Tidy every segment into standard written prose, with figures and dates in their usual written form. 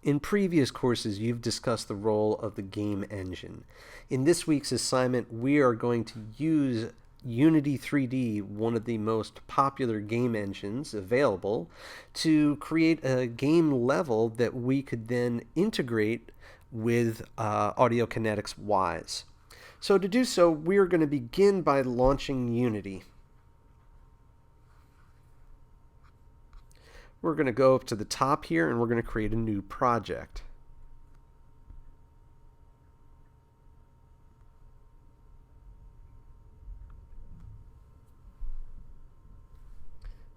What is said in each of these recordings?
In previous courses, you've discussed the role of the game engine. In this week's assignment, we are going to use Unity 3D, one of the most popular game engines available, to create a game level that we could then integrate with Audiokinetics Wwise. So to do so, we're going to begin by launching Unity. We're going to go up to the top here and we're going to create a new project.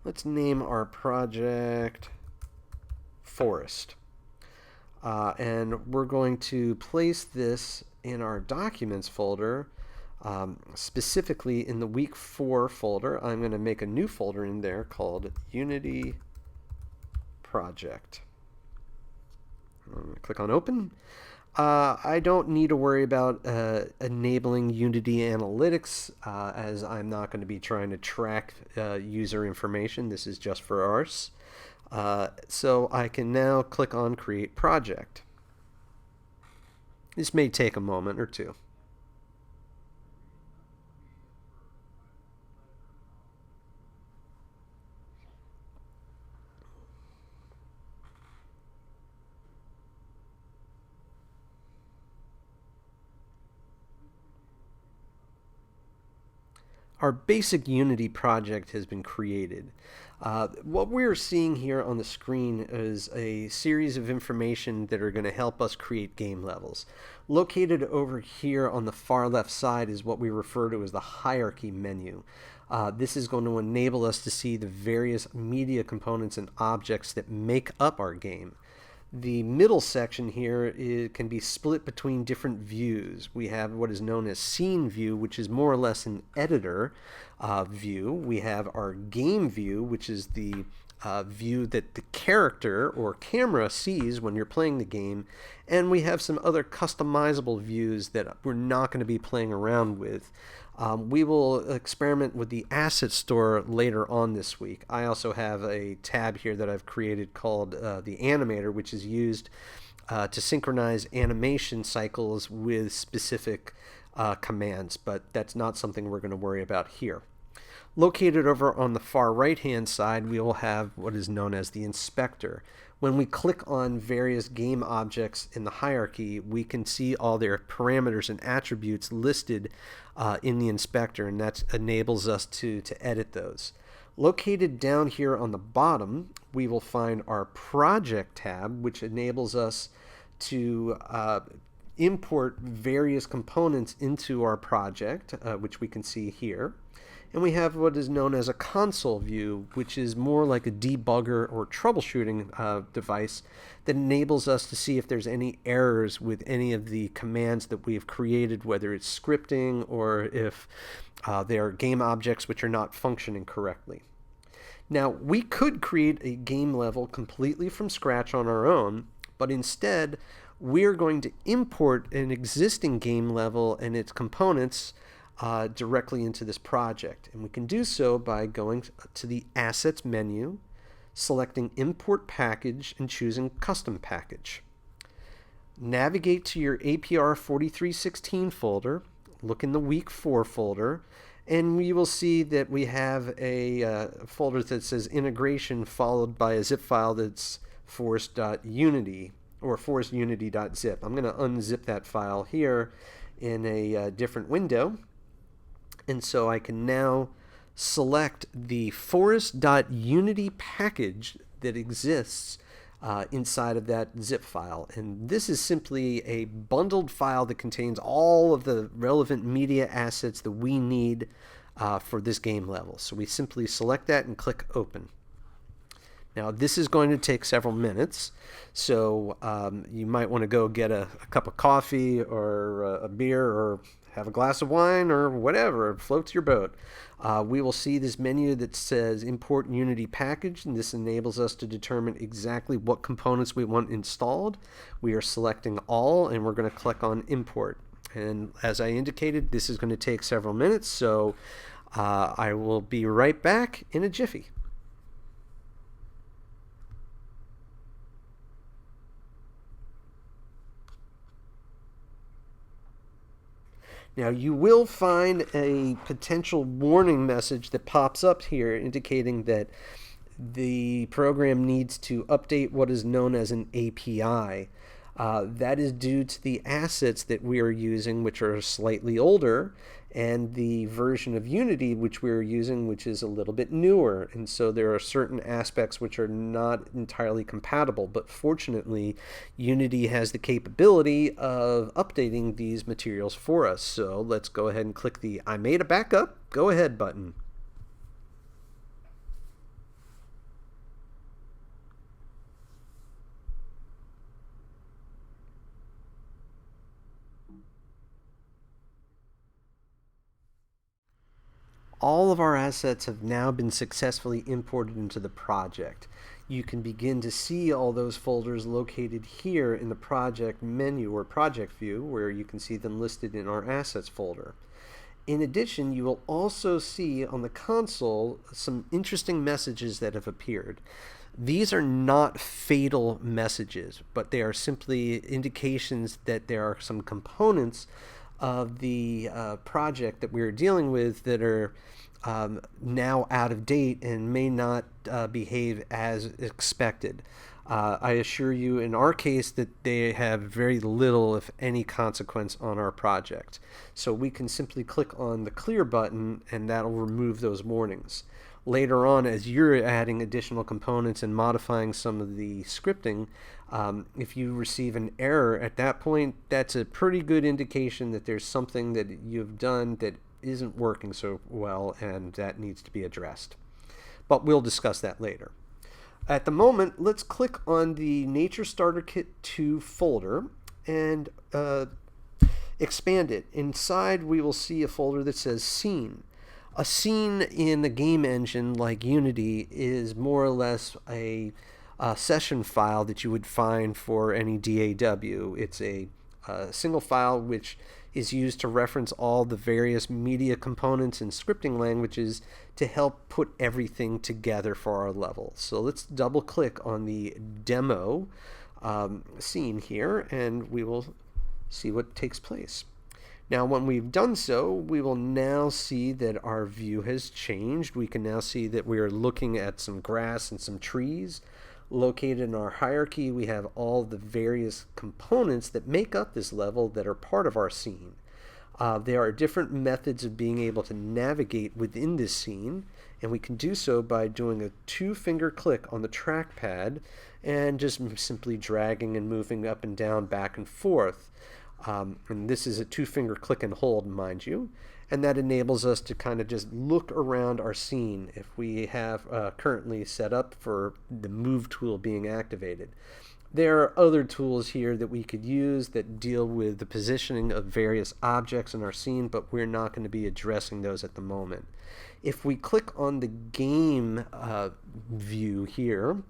Let's name our project Forest. And we're going to place this in our Documents folder, specifically in the Week 4 folder. I'm going to make a new folder in there called Unity Project. I'm going to click on Open. I don't need to worry about enabling Unity Analytics, as I'm not going to be trying to track user information. This is just for ours. So I can now click on Create Project. This may take a moment or two. Our basic Unity project has been created. What we're seeing here on the screen is a series of information that are going to help us create game levels. Located over here on the far left side is what we refer to as the hierarchy menu. This is going to enable us to see the various media components and objects that make up our game. The middle section here can be split between different views. We have what is known as scene view, which is more or less an editor view. We have our game view, which is the view that the character or camera sees when you're playing the game. And we have some other customizable views that we're not going to be playing around with. We will experiment with the asset store later on this week. I also have a tab here that I've created called the animator, which is used to synchronize animation cycles with specific commands, but that's not something we're going to worry about here. Located over on the far right-hand side, we will have what is known as the inspector. When we click on various game objects in the hierarchy, we can see all their parameters and attributes listed in the inspector, and that enables us to edit those. Located down here on the bottom, we will find our project tab, which enables us to import various components into our project, which we can see here. And we have what is known as a console view, which is more like a debugger or troubleshooting device that enables us to see if there's any errors with any of the commands that we've created, whether it's scripting or if there are game objects which are not functioning correctly. Now, we could create a game level completely from scratch on our own, but instead we're going to import an existing game level and its components directly into this project. And we can do so by going to the Assets menu, selecting Import Package, and choosing Custom Package. Navigate to your APR 4316 folder, look in the Week 4 folder, and we will see that we have a folder that says Integration followed by a zip file that's forest.unity or forestunity.zip. I'm going to unzip that file here in a different window. And so I can now select the forest.unity package that exists inside of that zip file. And this is simply a bundled file that contains all of the relevant media assets that we need for this game level. So we simply select that and click Open. Now, this is going to take several minutes, so you might want to go get a cup of coffee or a beer or have a glass of wine or whatever floats your boat. We will see this menu that says Import Unity Package, and this enables us to determine exactly what components we want installed. We are selecting all, and we're going to click on Import. And as I indicated, this is going to take several minutes, so I will be right back in a jiffy. Now, you will find a potential warning message that pops up here indicating that the program needs to update what is known as an API. That is due to the assets that we are using, which are slightly older, and the version of Unity which we're using, which is a little bit newer. And so there are certain aspects which are not entirely compatible. But fortunately, Unity has the capability of updating these materials for us. So let's go ahead and click the I made a backup, go ahead button. All of our assets have now been successfully imported into the project. You can begin to see all those folders located here in the project menu or project view, where you can see them listed in our assets folder. In addition, you will also see on the console some interesting messages that have appeared. These are not fatal messages, but they are simply indications that there are some components of the project that we're dealing with that are now out of date and may not behave as expected. I assure you, in our case, that they have very little, if any, consequence on our project. So we can simply click on the clear button and that'll remove those warnings. Later on, as you're adding additional components and modifying some of the scripting, if you receive an error at that point, that's a pretty good indication that there's something that you've done that isn't working so well and that needs to be addressed. But we'll discuss that later. At the moment, let's click on the Nature Starter Kit 2 folder and expand it. Inside, we will see a folder that says Scene. A scene in the game engine like Unity is more or less a session file that you would find for any DAW. It's a single file which is used to reference all the various media components and scripting languages to help put everything together for our level. So let's double click on the demo scene here and we will see what takes place. Now, when we've done so, we will now see that our view has changed. We can now see that we are looking at some grass and some trees. Located in our hierarchy, we have all the various components that make up this level that are part of our scene. There are different methods of being able to navigate within this scene, and we can do so by doing a two-finger click on the trackpad and just simply dragging and moving up and down, back and forth. And this is a two-finger click and hold, mind you, and that enables us to kind of just look around our scene if we have currently set up for the move tool being activated. There are other tools here that we could use that deal with the positioning of various objects in our scene, but we're not going to be addressing those at the moment. If we click on the game view here,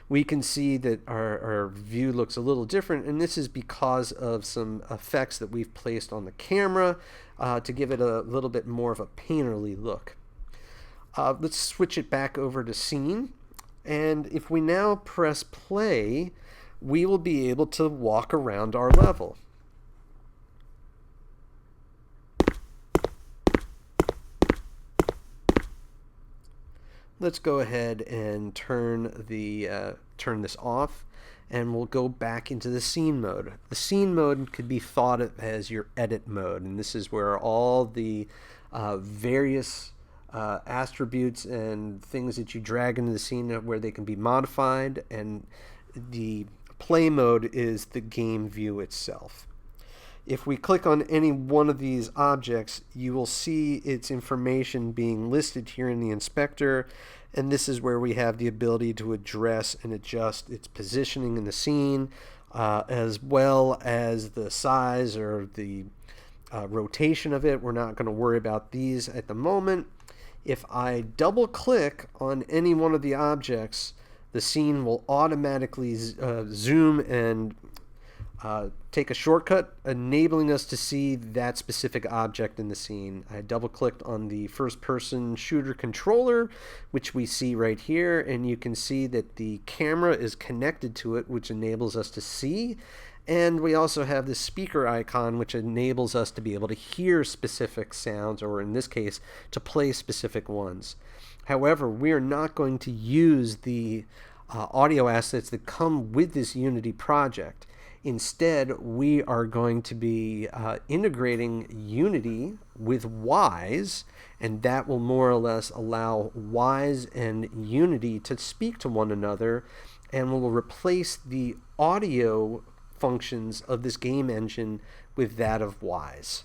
we can see that our view looks a little different, and this is because of some effects that we've placed on the camera to give it a little bit more of a painterly look. Let's switch it back over to scene, and if we now press play, we will be able to walk around our level. Let's go ahead and turn this off, and we'll go back into the scene mode. The scene mode could be thought of as your edit mode, and this is where all the various attributes and things that you drag into the scene where they can be modified, and the play mode is the game view itself. If we click on any one of these objects, you will see its information being listed here in the inspector, and this is where we have the ability to address and adjust its positioning in the scene, as well as the size or the rotation of it. We're not going to worry about these at the moment. If I double click on any one of the objects, the scene will automatically zoom and take a shortcut enabling us to see that specific object in the scene. I double clicked on the first person shooter controller, which we see right here, and you can see that the camera is connected to it, which enables us to see. And we also have the speaker icon, which enables us to be able to hear specific sounds, or in this case, to play specific ones. However, we are not going to use the audio assets that come with this Unity project. Instead, we are going to be integrating Unity with Wwise, and that will more or less allow Wwise and Unity to speak to one another, and will replace the audio functions of this game engine with that of Wwise.